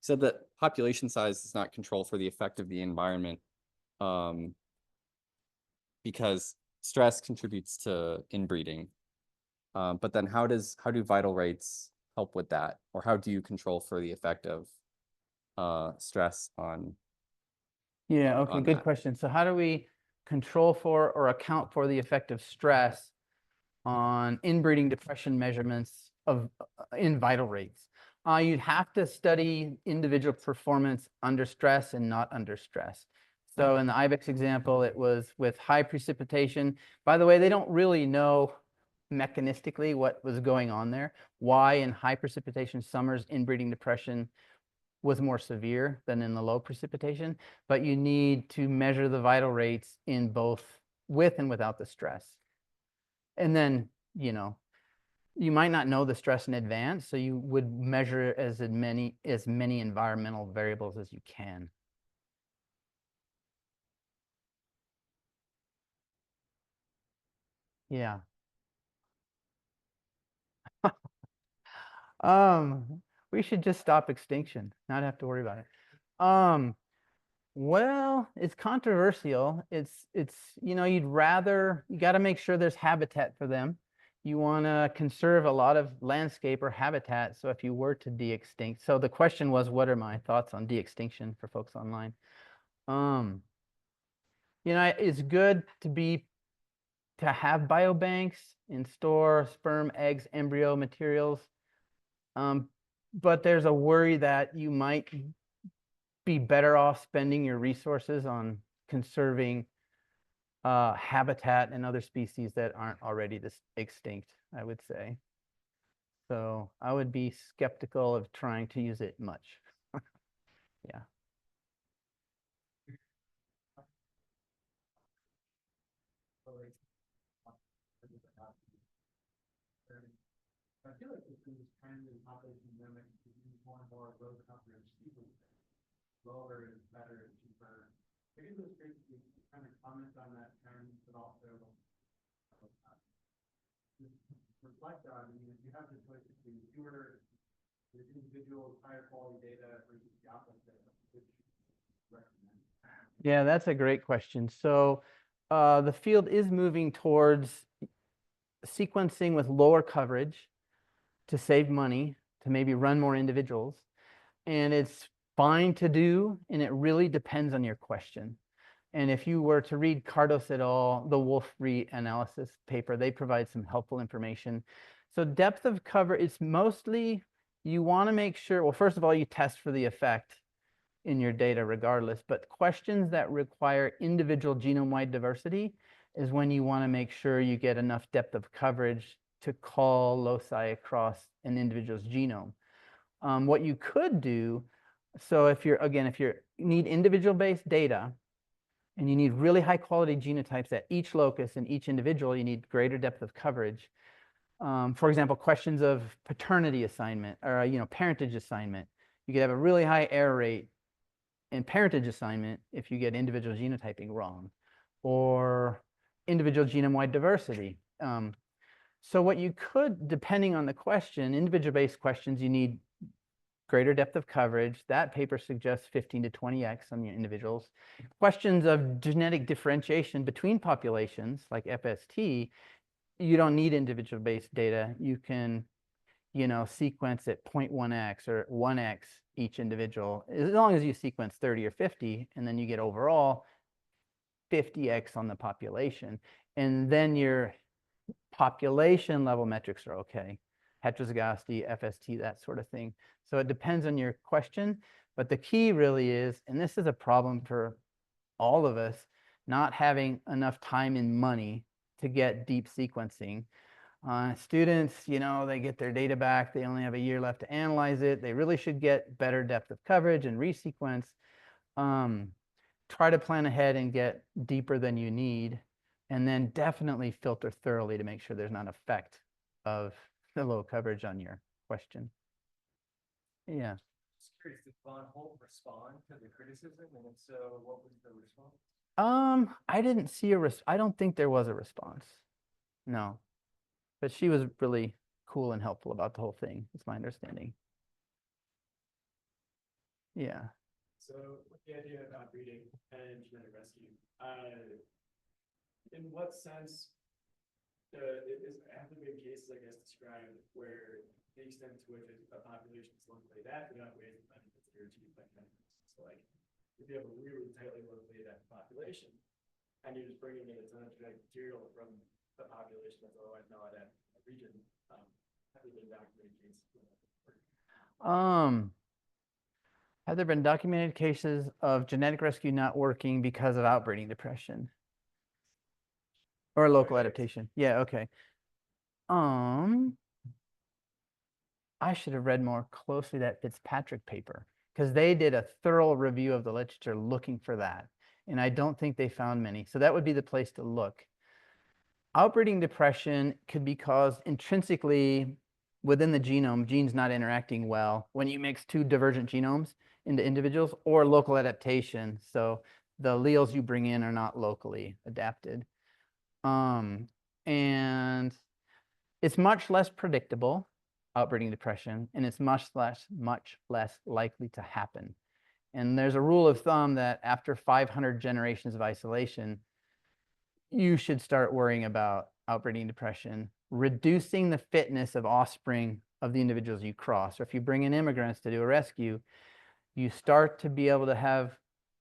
Said that population size is not control for the effect of the environment, because stress contributes to inbreeding. But then how do vital rates help with that? Or how do you control for the effect of stress on? Yeah, okay, on good that? question. So how do we control for or account for the effect of stress on inbreeding depression measurements of in vital rates? You'd have to study individual performance under stress and not under stress. So in the ibex example, it was with high precipitation. By the way, they don't really know mechanistically what was going on there, why in high precipitation summers inbreeding depression was more severe than in the low precipitation, but you need to measure the vital rates in both with and without the stress. And then, you might not know the stress in advance, so you would measure as many environmental variables as you can. Yeah. We should just stop extinction, not have to worry about it. Well, it's controversial. You know, you got to make sure there's habitat for them. You want to conserve a lot of landscape or habitat. So if you were to de-extinct, so the question was, what are my thoughts on de-extinction for folks online? You know, it's good to have biobanks and store sperm, eggs, embryo materials. But there's a worry that you might be better off spending your resources on conserving habitat and other species that aren't already extinct, I would say. So I would be skeptical of trying to use it much. Yeah. I feel like this trend in population dynamics is more and more road coverage, lower is better and cheaper. Maybe it was great to kind of comment on that trend, but also reflect on, I mean, if you have the choice between fewer individual higher quality data versus the opposite, which recommend? Yeah, that's a great question. So the field is moving towards sequencing with lower coverage to save money, to maybe run more individuals. And it's fine to do, and it really depends on your question. And if you were to read Cardos et al., the Wolf analysis paper, they provide some helpful information. So depth of cover, it's mostly, you want to make sure, well, first of all, you test for the effect in your data regardless, but questions that require individual genome-wide diversity is when you want to make sure you get enough depth of coverage to call loci across an individual's genome. What you could do, so if you need individual-based data, and you need really high quality genotypes at each locus and each individual, you need greater depth of coverage. For example, questions of paternity assignment or parentage assignment. You could have a really high error rate in parentage assignment if you get individual genotyping wrong, or individual genome-wide diversity. So what you could, depending on the question, individual-based questions, you need greater depth of coverage. That paper suggests 15 to 20x on your individuals. Questions of genetic differentiation between populations, like FST, you don't need individual-based data. You can, sequence at 0.1x or 1x each individual, as long as you sequence 30 or 50, and then you get overall 50x on the population. And then your population level metrics are okay. Heterozygosity, FST, that sort of thing. So it depends on your question, but the key really is, and this is a problem for all of us, not having enough time and money to get deep sequencing. Students, they get their data back, they only have a year left to analyze it. They really should get better depth of coverage and resequence. Try to plan ahead and get deeper than you need, and then definitely filter thoroughly to make sure there's not effect of the low coverage on your question. Yeah. Just curious, did Von Holt respond to the criticism, and if so, what was the response? I didn't see I don't think there was a response. No. But she was really cool and helpful about the whole thing, is my understanding. Yeah. So with the idea of outbreeding and genetic rescue, in what sense have there been cases, I guess, described where the extent to which a population is locally adapted outweighs the benefits that are achieved by genetics? So like, if you have a really tightly locally adapted population, and you're just bringing in a ton of genetic material from a population that's otherwise not adapted in the region, have there been documented cases? Have there been documented cases of genetic rescue not working because of outbreeding depression? Or local adaptation? Yeah, okay. I should have read more closely that Fitzpatrick paper, because they did a thorough review of the literature looking for that. And I don't think they found many. So that would be the place to look. Outbreeding depression could be caused intrinsically within the genome, genes not interacting well when you mix two divergent genomes into individuals, or local adaptation. So the alleles you bring in are not locally adapted. And it's much less predictable, outbreeding depression, and it's much less likely to happen. And there's a rule of thumb that after 500 generations of isolation, you should start worrying about outbreeding depression, reducing the fitness of offspring of the individuals you cross. Or if you bring in immigrants to do a rescue, you start to be able to have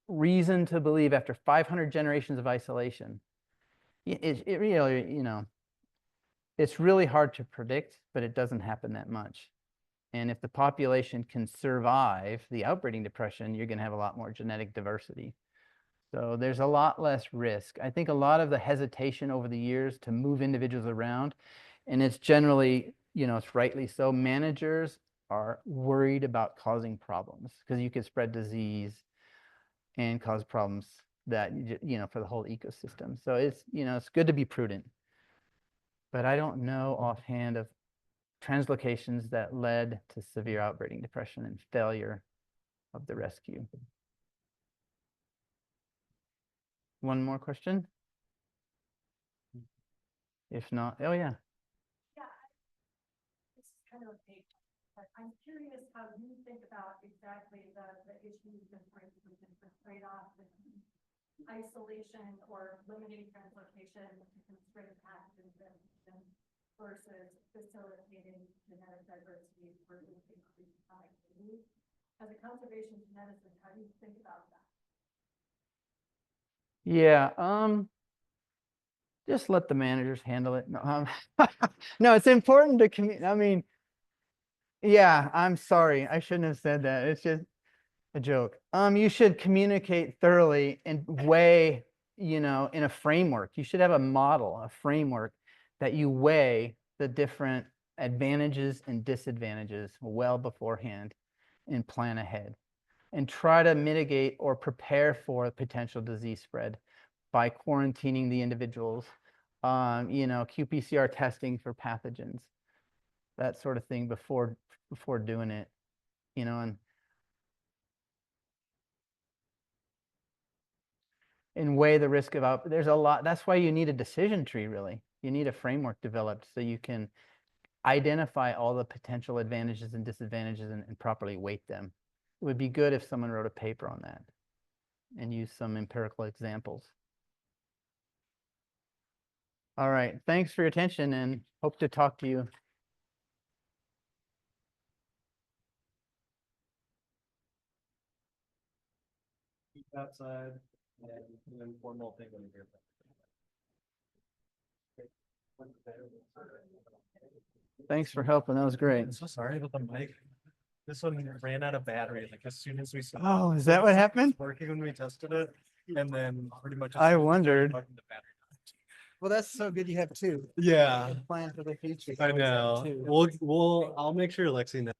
reason to believe after 500 generations of isolation. It really, it's really hard to predict, but it doesn't happen that much. And if the population can survive the outbreeding depression, you're going to have a lot more genetic diversity. So there's a lot less risk. I think a lot of the hesitation over the years to move individuals around, and it's generally, it's rightly so, managers are worried about causing problems because you could spread disease and cause problems that, for the whole ecosystem. So it's, it's good to be prudent. But I don't know offhand of translocations that led to severe outbreeding depression and failure of the rescue. One more question? If not, oh yeah. It's kind of a big, but I'm curious how you think about exactly the issues and the trade-off between isolation or limiting translocation to constrain pathogen transmission versus facilitating genetic diversity versus increased connectivity. As a conservation geneticist, how do you think about that? Yeah, just let the managers handle it. No, no, it's important to communicate. I mean, yeah, I'm sorry. I shouldn't have said that. It's just a joke. You should communicate thoroughly and weigh, in a framework. You should have a model, a framework that you weigh the different advantages and disadvantages well beforehand and plan ahead and try to mitigate or prepare for potential disease spread by quarantining the individuals, qPCR testing for pathogens, that sort of thing before doing it, and weigh the risk of out. There's a lot. That's why you need a decision tree, really. You need a framework developed so you can identify all the potential advantages and disadvantages and properly weight them. It would be good if someone wrote a paper on that and used some empirical examples. All right. Thanks for your attention and hope to talk to you. Outside and then one more thing when you're Thanks for helping. That was great. I'm so sorry about the mic. This one ran out of battery like as soon as we saw Oh, is that what happened? working when we tested it, and then pretty much I wondered. the battery. Well, that's so good you have two. Yeah, Plan for the future. I know. I'll make sure Lexi knows.